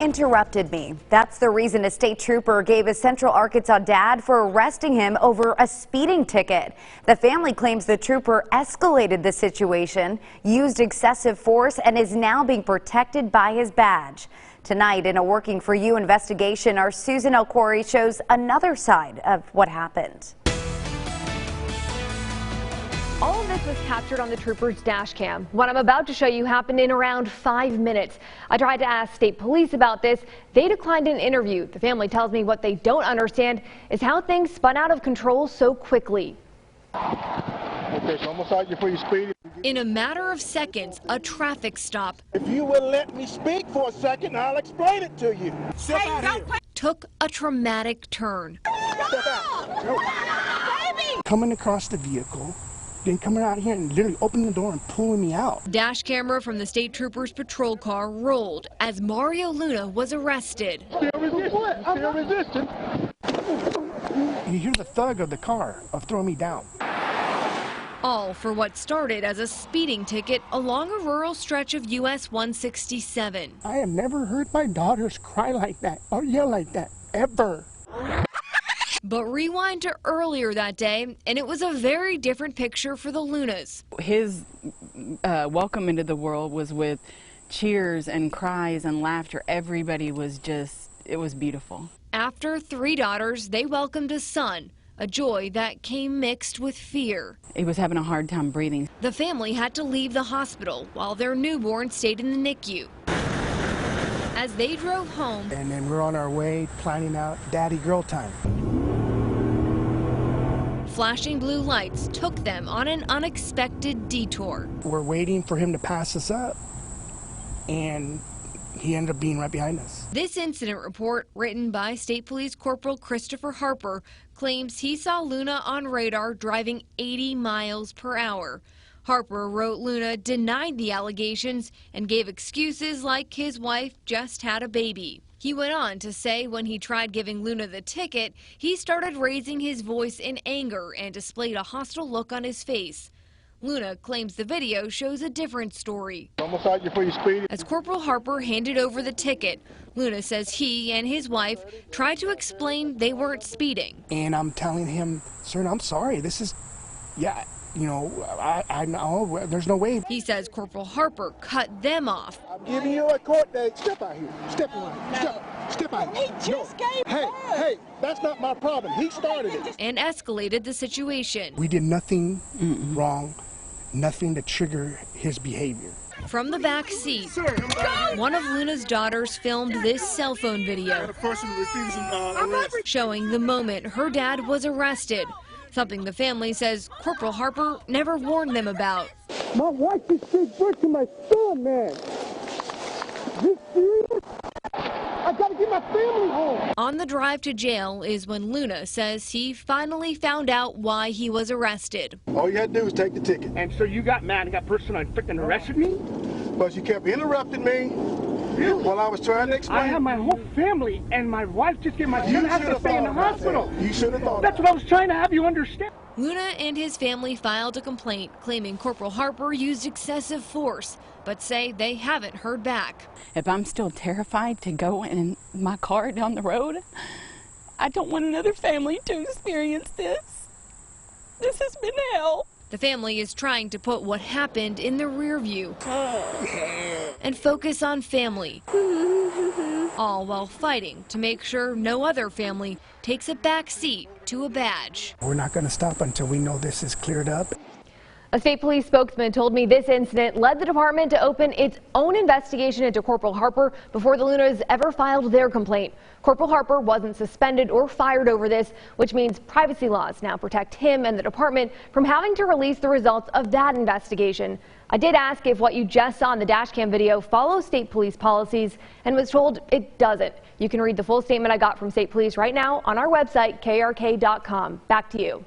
Interrupted me. That's the reason a state trooper gave a Central Arkansas dad for arresting him over a speeding ticket. The family claims the trooper escalated the situation, used excessive force, and is now being protected by his badge. Tonight, in a Working For You investigation, our Susan Elkhoury shows another side of what happened. All of this was captured on the trooper's dash cam. What I'm about to show you happened in around 5 minutes. I tried to ask state police about this. They declined an interview. The family tells me what they don't understand is how things spun out of control so quickly. Okay, so almost out before you speed. In a matter of seconds, a traffic stop. If you will let me speak for a second, I'll explain it to you. Step out here. Took a traumatic turn. Step out. No. Coming across the vehicle, then coming out here and literally opening the door and pulling me out. Dash camera from the state trooper's patrol car rolled as Mario Luna was arrested. Still resisting. You hear the thug of the car of throwing me down. All for what started as a speeding ticket along a rural stretch of US 167. I have never heard my daughters cry like that or yell like that, ever. But rewind to earlier that day, and it was a very different picture for the Lunas. His welcome into the world was with cheers and cries and laughter. Everybody was it was beautiful. After 3 daughters, they welcomed a son, a joy that came mixed with fear. He was having a hard time breathing. The family had to leave the hospital while their newborn stayed in the NICU. As they drove home, And then we're on our way planning out daddy girl time. flashing blue lights took them on an unexpected detour. We're waiting for him to pass us up, and he ended up being right behind us. This incident report, written by State Police Corporal Christopher Harper, claims he saw Luna on radar driving 80 miles per hour. Harper wrote Luna denied the allegations and gave excuses like his wife just had a baby. He went on to say when he tried giving Luna the ticket, he started raising his voice in anger and displayed a hostile look on his face. Luna claims the video shows a different story. Almost out before you speed. As Corporal Harper handed over the ticket, Luna says he and his wife tried to explain they weren't speeding. And I'm telling him, sir, I'm sorry. This is, yeah, you know, I know there's no way. He says Corporal Harper cut them off. I'm giving you a court date. Step out here. Step out here. Step out here. He just gave Hey, that's not my problem. He started it. And escalated the situation. We did nothing wrong, nothing to trigger his behavior. From the back seat, one of Luna's daughters filmed this cell phone video showing the moment her dad was arrested, something the family says Corporal Harper never warned them about. My wife is gave birth to my son, man. This serious? I gotta get my family home. On the drive to jail is when Luna says he finally found out why he was arrested. All you had to do was take the ticket. And so you got mad and got personal and freaking arrested me? But you kept interrupting me while I was trying to explain. I have my whole family and my wife just gave my son has to stay in the hospital. You should have thought. That's what I was trying to have you understand. Luna and his family filed a complaint claiming Corporal Harper used excessive force, but say they haven't heard back. If I'm still terrified to go in my car down the road, I don't want another family to experience this. This has been hell. The family is trying to put what happened in the rear view and focus on family, all while fighting to make sure no other family takes a back seat to a badge. We're not going to stop until we know this is cleared up. A state police spokesman told me this incident led the department to open its own investigation into Corporal Harper before the Lunas ever filed their complaint. Corporal Harper wasn't suspended or fired over this, which means privacy laws now protect him and the department from having to release the results of that investigation. I did ask if what you just saw in the dashcam video follows state police policies and was told it doesn't. You can read the full statement I got from state police right now on our website, krk.com. Back to you.